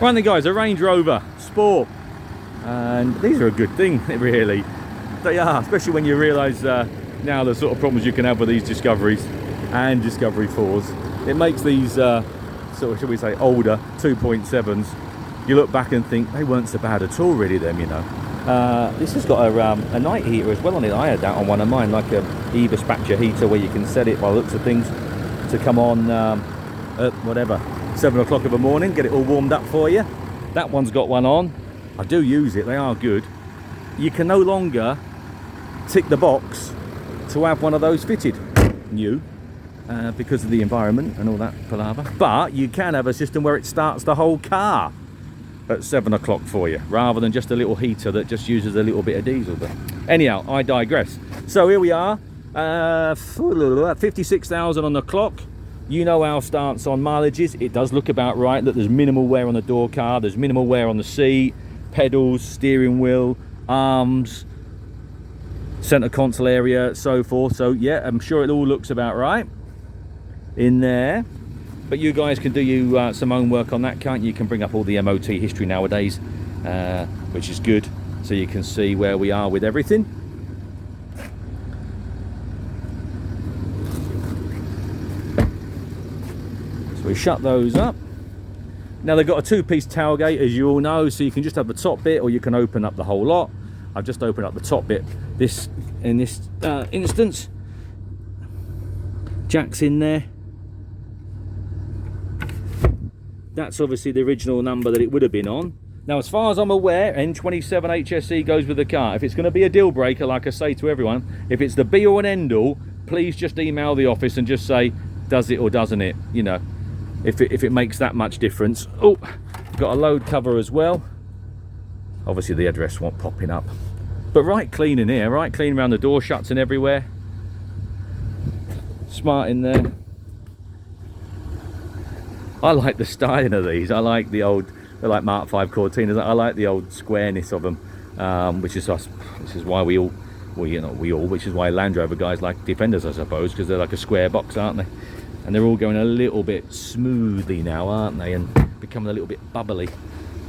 Right then guys, a Range Rover Sport, and these are a good thing, really. They are, especially when you realise now the sort of problems you can have with these Discoveries and Discovery 4s. It makes these sort of, should we say, older 2.7s, you look back and think they weren't so bad at all, really, them, you know. This has got a night heater as well on it. I had that on one of mine, like a ROVER SPT heater, where you can set it by the looks of things to come on at whatever, 7 o'clock of the morning, get it all warmed up for you. That one's got one on. I do use it, they are good. You can no longer tick the box to have one of those fitted new because of the environment and all that palaver, but you can have a system where it starts the whole car at 7 o'clock for you, rather than just a little heater that just uses a little bit of diesel. But anyhow, I digress. So here we are, 56,000 on the clock. You know our stance on mileages. It does look about right, that there's minimal wear on the door car, there's minimal wear on the seat, pedals, steering wheel, arms, center console area, so forth. So yeah, I'm sure it all looks about right in there. But you guys can do you some homework on that, can't you? You can bring up all the MOT history nowadays, which is good, so you can see where we are with everything. So we shut those up. Now they've got a two-piece tailgate, as you all know, so you can just have the top bit or you can open up the whole lot. I've just opened up the top bit in this instance. Jack's in there. That's obviously the original number that it would have been on. Now, as far as I'm aware, N27 HSE goes with the car. If it's going to be a deal breaker, like I say to everyone, if it's the be all and end all, please just email the office and just say, does it or doesn't it? You know, if it makes that much difference. Oh, got a load cover as well. Obviously the address won't popping up, but right clean in here, right clean around the door shuts and everywhere. Smart in there. I like the styling of these. I like the old, they're like Mark 5 Cortinas. I like the old squareness of them, which is us. This is why we all, well, you know, which is why Land Rover guys like Defenders, I suppose, because they're like a square box, aren't they? And they're all going a little bit smoothly now, aren't they? And becoming a little bit bubbly.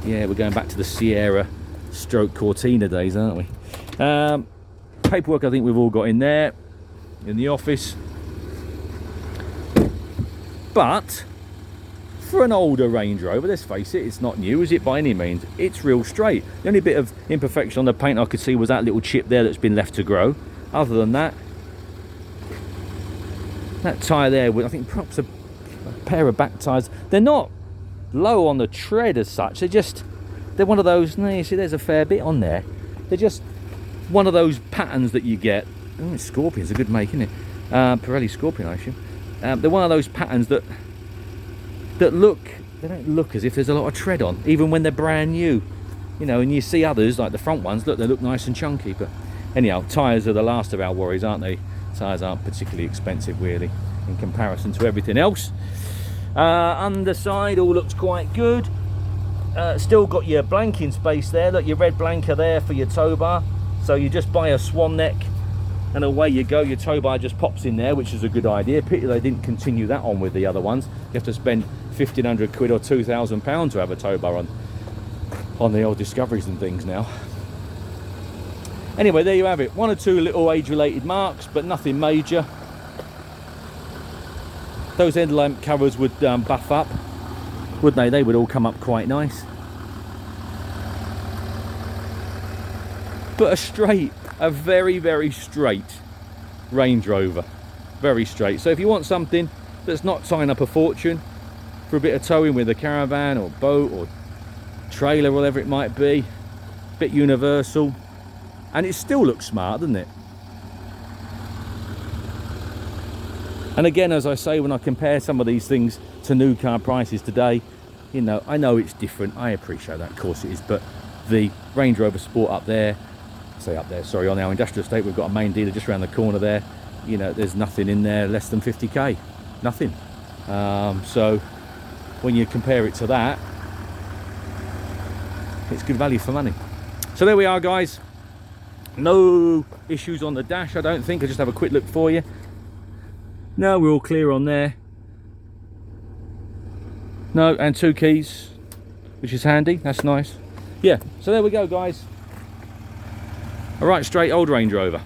Yeah, we're going back to the Sierra stroke Cortina days, aren't we? Paperwork I think we've all got in there, in the office. But for an older Range Rover, let's face it, it's not new, is it, by any means? It's real straight. The only bit of imperfection on the paint I could see was that little chip there that's been left to grow. Other than that, that tyre there, with I think perhaps a pair of back tyres, they're not low on the tread as such, they're one of those, no, you see there's a fair bit on there. They're just one of those patterns that you get. Oh, it's Scorpion's a good make, isn't it? Pirelli Scorpion, I assume. They're one of those patterns that look, they don't look as if there's a lot of tread on, even when they're brand new, you know. And you see others, like the front ones, look, they look nice and chunky. But anyhow, tyres are the last of our worries, aren't they? Tyres aren't particularly expensive, really, in comparison to everything else. Underside all looks quite good. Still got your blanking space there, look, your red blanker there for your tow bar. So you just buy a swan neck and away you go. Your tow bar just pops in there, which is a good idea. Pity they didn't continue that on with the other ones. You have to spend 1,500 quid or £2,000 to have a tow bar on the old Discoveries and things now. Anyway, there you have it. One or two little age-related marks, but nothing major. Those headlamp covers would buff up, wouldn't they? They would all come up quite nice. But a very, very straight Range Rover. Very straight. So if you want something that's not tying up a fortune for a bit of towing with a caravan or boat or trailer, whatever it might be, bit universal, and it still looks smart, doesn't it? And again, as I say, when I compare some of these things to new car prices today, you know, I know it's different. I appreciate that, of course it is. But the Range Rover Sport up there, sorry, on our industrial estate, we've got a main dealer just around the corner there. You know, there's nothing in there less than 50k, nothing. So when you compare it to that, it's good value for money. So there we are, guys. No issues on the dash, I don't think. I'll just have a quick look for you. No, we're all clear on there. No, and two keys. which is handy. That's nice. Yeah, so there we go, guys. A right straight old Range Rover.